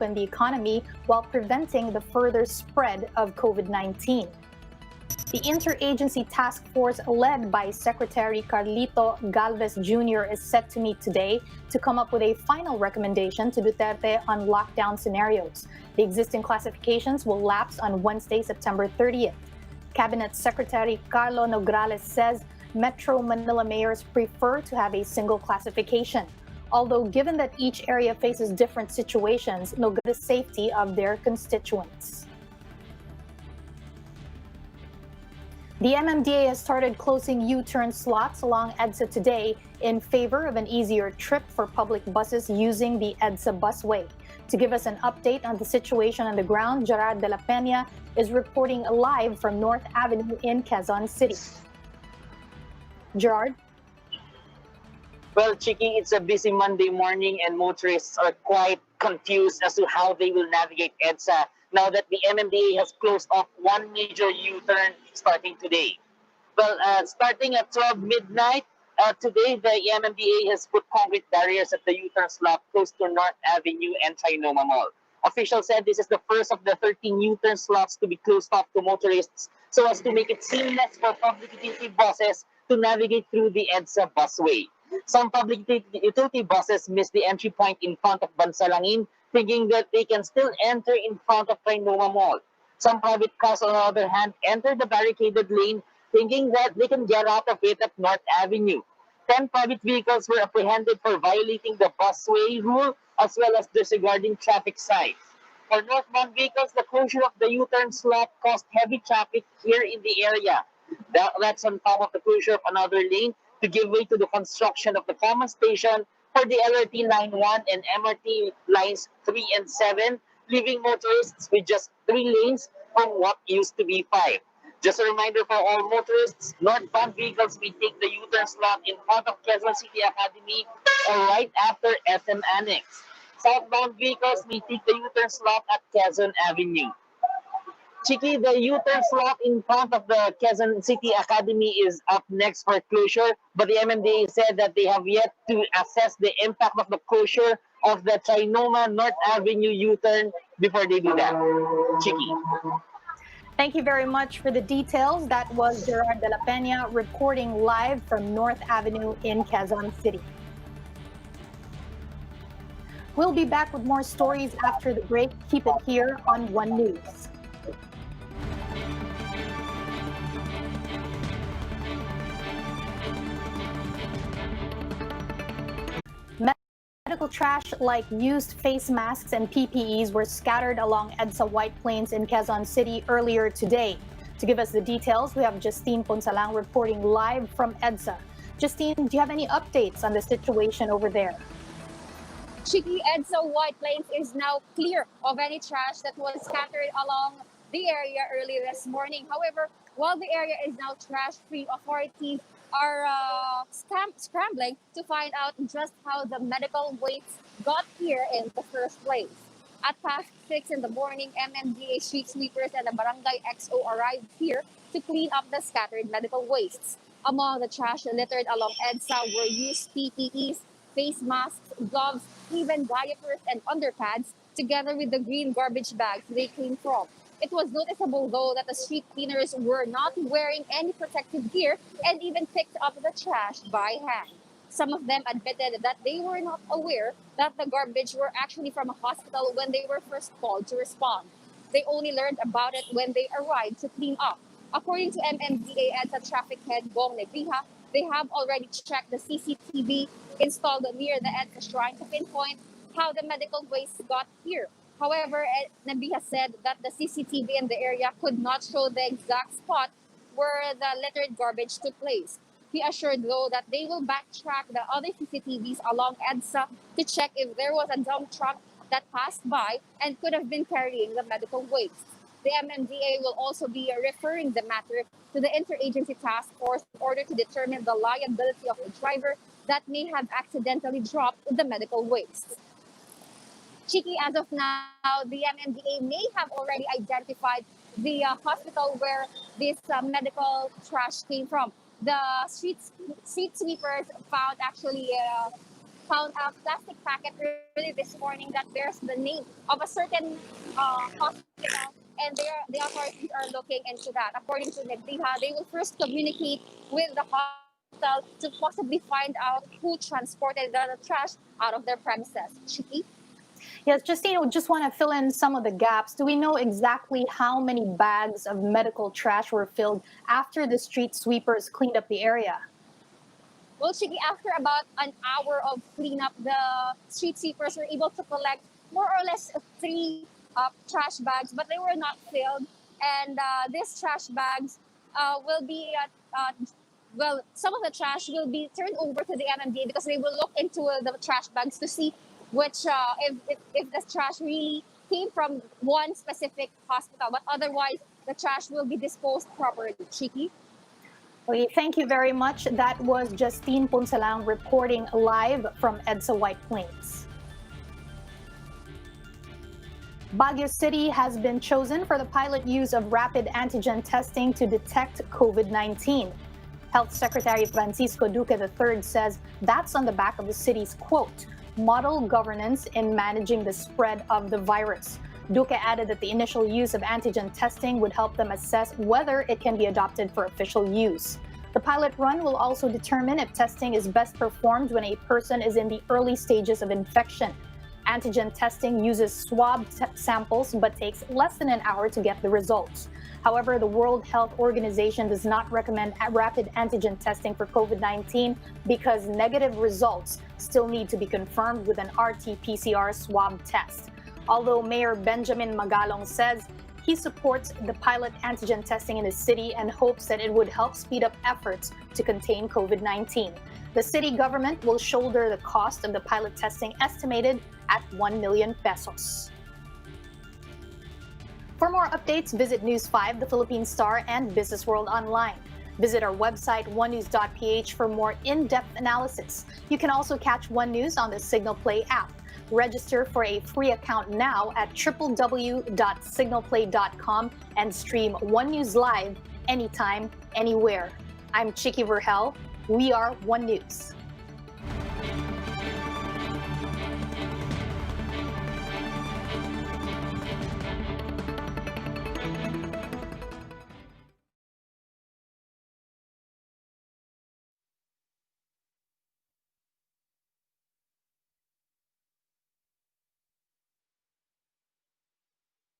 reopen the economy while preventing the further spread of COVID-19. The interagency task force led by Secretary Carlito Galvez Jr. is set to meet today to come up with a final recommendation to Duterte on lockdown scenarios. The existing classifications will lapse on Wednesday, September 30th. Cabinet Secretary Carlo Nograles says Metro Manila mayors prefer to have a single classification. Although given that each area faces different situations, Nograles the safety of their constituents. The MMDA has started closing U-turn slots along EDSA today in favor of an easier trip for public buses using the EDSA Busway. To give us an update on the situation on the ground, Gerard de la Peña is reporting live from North Avenue in Quezon City. Gerard? Well, Chiki, it's a busy Monday morning and motorists are quite confused as to how they will navigate EDSA now that the MMDA has closed off one major U-turn starting today. Well, starting at 12 midnight today, the MMDA has put concrete barriers at the U-turn slot close to North Avenue and Trinoma Mall. Officials said this is the first of the 13 U-turn slots to be closed off to motorists so as to make it seamless for public utility buses to navigate through the EDSA Busway. Some public utility buses miss the entry point in front of Bansalangin, thinking that they can still enter in front of Trinoma Mall. Some private cars, on the other hand, enter the barricaded lane, thinking that they can get out of it at North Avenue. 10 private vehicles were apprehended for violating the busway rule, as well as disregarding traffic signs. For northbound vehicles, the closure of the U-turn slot caused heavy traffic here in the area. That's on top of the closure of another lane to give way to the construction of the common station for the LRT Line 1 and MRT Lines 3 and 7, leaving motorists with just 3 lanes from what used to be 5. Just a reminder for all motorists, northbound vehicles may take the U-turn slot in front of Quezon City Academy or right after SM Annex. Southbound vehicles may take the U-turn slot at Quezon Avenue. Chiki, the U-turn slot in front of the Quezon City Academy is up next for closure, but the MMDA said that they have yet to assess the impact of the closure of the Trinoma North Avenue U-turn before they do that. Chiki. Thank you very much for the details. That was Gerard de la Peña reporting live from North Avenue in Quezon City. We'll be back with more stories after the break. Keep it here on One News. Medical trash like used face masks and PPEs were scattered along EDSA White Plains in Quezon City earlier today. To give us the details, we have Justine Ponsalang reporting live from EDSA. Justine, do you have any updates on the situation over there? Chiki, EDSA White Plains is now clear of any trash that was scattered along the area early this morning. However, while the area is now trash-free, authorities are scrambling to find out just how the medical waste got here in the first place. At past 6 in the morning, MMDA street sweepers and the barangay XO arrived here to clean up the scattered medical wastes. Among the trash littered along EDSA were used PPEs, face masks, gloves, even diapers and underpads, together with the green garbage bags they came from. It was noticeable, though, that the street cleaners were not wearing any protective gear and even picked up the trash by hand. Some of them admitted that they were not aware that the garbage were actually from a hospital when they were first called to respond. They only learned about it when they arrived to clean up. According to MMDA EDSA traffic head Gong Negrija, they have already checked the CCTV installed near the EDSA shrine to pinpoint how the medical waste got here. However, Negrija said that the CCTV in the area could not show the exact spot where the littered garbage took place. He assured, though, that they will backtrack the other CCTVs along EDSA to check if there was a dump truck that passed by and could have been carrying the medical waste. The MMDA will also be referring the matter to the interagency task force in order to determine the liability of the driver that may have accidentally dropped the medical waste. Chiki, as of now, the MMDA may have already identified the hospital where this medical trash came from. The street sweepers found actually found a plastic packet early this morning that bears the name of a certain hospital, and the authorities are looking into that. According to NEGDIHA, they will first communicate with the hospital to possibly find out who transported the trash out of their premises. Chiki? Yes, Justine, we just want to fill in some of the gaps. Do we know exactly how many bags of medical trash were filled after the street sweepers cleaned up the area? Well, Chiki, after about an hour of cleanup, the street sweepers were able to collect more or less 3 trash bags, but they were not filled. And these trash bags will be, some of the trash will be turned over to the MMDA because they will look into the trash bags to see which, if the trash really came from one specific hospital. But otherwise, the trash will be disposed properly. Chiki? Okay, thank you very much. That was Justine Ponsalang reporting live from EDSA White Plains. Baguio City has been chosen for the pilot use of rapid antigen testing to detect COVID-19. Health Secretary Francisco Duque III says that's on the back of the city's, quote, model governance in managing the spread of the virus. Duque added that the initial use of antigen testing would help them assess whether it can be adopted for official use. The pilot run will also determine if testing is best performed when a person is in the early stages of infection. Antigen testing uses swab samples but takes less than an hour to get the results. However, the World Health Organization does not recommend rapid antigen testing for COVID-19 because negative results still need to be confirmed with an RT-PCR swab test. Although Mayor Benjamin Magalong says he supports the pilot antigen testing in his city and hopes that it would help speed up efforts to contain COVID-19. The city government will shoulder the cost of the pilot testing, estimated at 1 million pesos. For more updates, visit News 5, The Philippine Star, and Business World Online. Visit our website, onenews.ph, for more in-depth analysis. You can also catch One News on the Signal Play app. Register for a free account now at www.signalplay.com and stream One News live anytime, anywhere. I'm Chiki Verhel. We are One News.